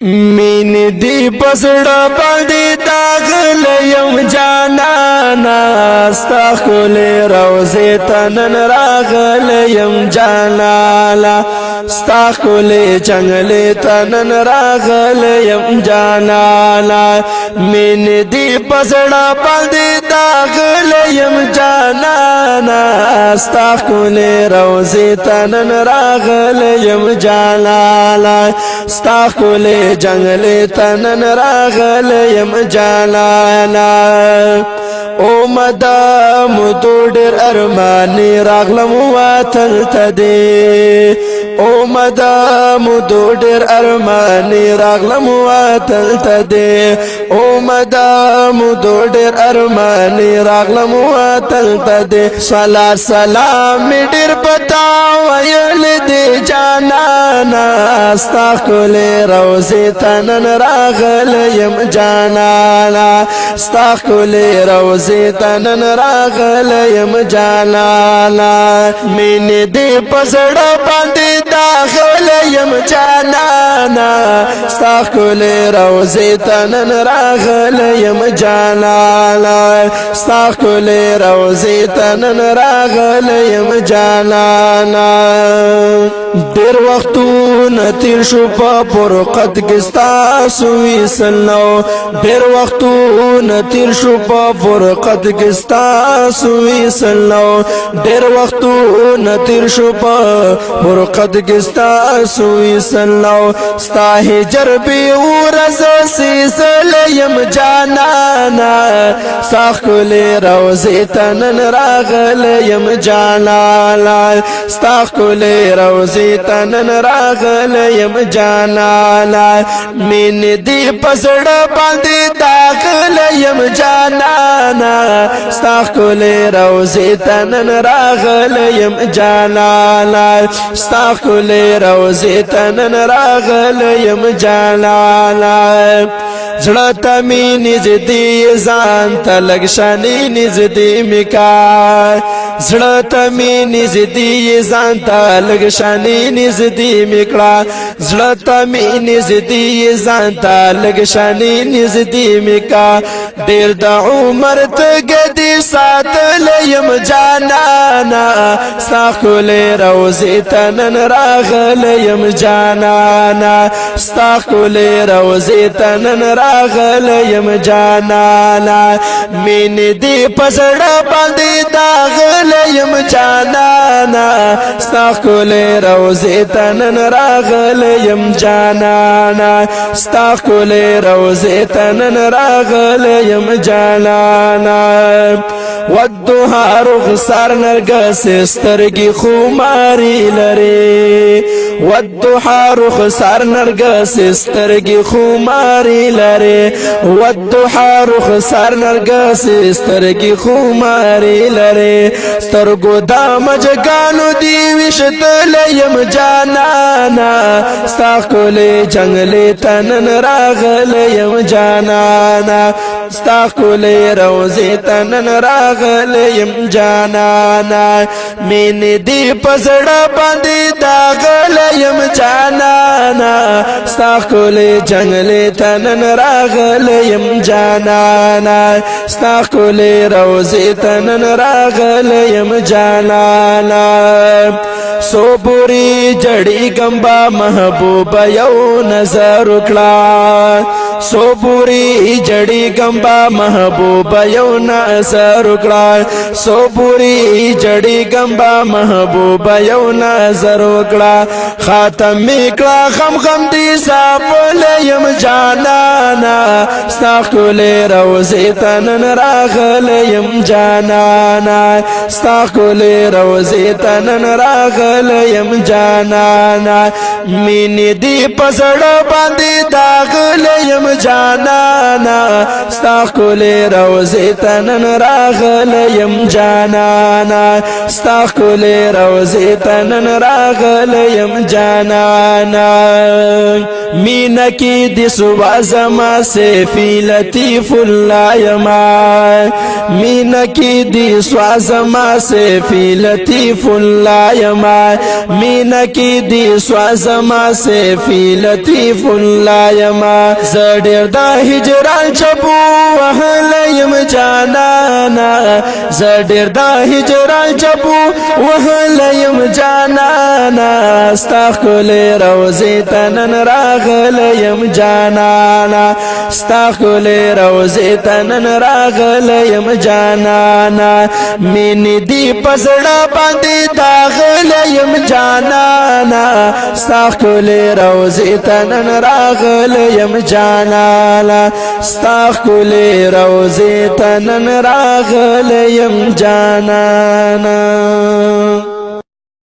مین دی پسڑا باندې داغل یم جانانا ستا ښکلې روضې ته نن راغل یم جانانا ستا ښکلې جنګلې ته نن راغل یم جانانا مین دی پسڑا باندې داغل یم جانانا ستا ښکلې روضې ته نن راغل یم جانانا ستا ښکلې جنگل تنن راغل یم جالالا او مدام تو ډیر ارمانی راغلم وطن تدی او مدام تو ډیر ارمانی راغلم وطن تدی او مدام تو ډیر ارمانی راغلم وطن تدی صلا سلام ډیر پتا ویل دی جانانا ستا ښکلې روضې تنن راغل یم جانانا ستا ښکلې روضې تنن راغل یم جانانا مین دې په زړه باندې داخل یم جانانا ستا ښکلې روضې تنن راغل یم جانانا ستا ښکلې روضې تنن راغل یم جانانا ډېر وختونه تیر شو په فرقت کې ستاسو وصلو ډېر وختونه تیر شو په فرقت کې ستاسو وصلو ډېر وختونه تیر شو په فرقت کې ستاسو وصلو ستا هجر به ورځ سیسل یم جانانا ستا ښکلې روضې ته نن راغل یم جانانا ستا ښکلې روضې تنن راغل یم جانانا مین دی پسړه باندې داخل یم جانانا ستا ښکلې روضې تنن راغل یم جانانا ستا ښکلې روضې تنن راغل یم جانانا زړه ته مې نږدې ځان ته لږ شانې نږدې مې کا زړه ته مې نږدې ځان ته لږ شانې نږدې مې کړه زړه ته مې نږدې ځان ته لږ شانې نږدې مې کا ډېر د عمر تږه دې ساتل یم جانانا ستا ښکلې روضې ته نن راغل یم جانانا ستا ښکلې روضې ته نن راغل یم جانانا مین دې په زړه باندې داغل یم جانانا ستا ښکلې روضې ته نن راغل یم جانانا ستا ښکلې روضې ته نن راغل یم جانانا والدوها رخسار نرگس سترگی خماری لري والدوها رخسار نرگس سترگی خماری لري والدوها رخسار نرگس سترگی خماری لري سترگو دا مجگانو دی وشتل یم جانانا ستا ښکلې جنګلې تنن راغل یم جانانا ستا ښکلې روضې تنن راغل یم جانانا مین دی په زړه باندې داغل یم جانانا ستا ښکلې جنګلې تنن راغل یم جانانا ستا ښکلې روضې تنن راغل یم جانانا سو پوری جړی گمبا محبوب یو نظر وکړه سو پوری جړی گمبا محبوب یو نظر وکړه سو پوری جړی گمبا محبوب یو نظر وکړه خاتم میکړه غم غم دی ساپل یم جانانا ستا ښکلې روضې ته نن راغل یم جانانا ستا ښکلې روضې ته نن راغل یم جانانا مین دی په زړه باندې داغل یم جانانا ستا ښکلې روضې ته نن راغل یم جانانا ستا ښکلې روضې ته نن راغل یم جانانا مینا کی دی صبح زما سے سے فی لطیف اللہ یما مینا کی دی سوازما سے فی لطیف اللہ یما مینا کی دی سوازما سے فی لطیف اللہ یما زڈیر دا ہجران چپو وحلیم جانانا زډیر دا هجران چپو وهلیم جانانا ستا ښکلې روضې ته نن راغلیم جانانا ستا ښکلې روضې ته نن راغلیم جانانا مینې دې په زړه باندې داغلیم جانانا ستا ښکلې روضې ته نن راغلیم جانانا ستا ښکلې روضې ته نن راغلیم جانانا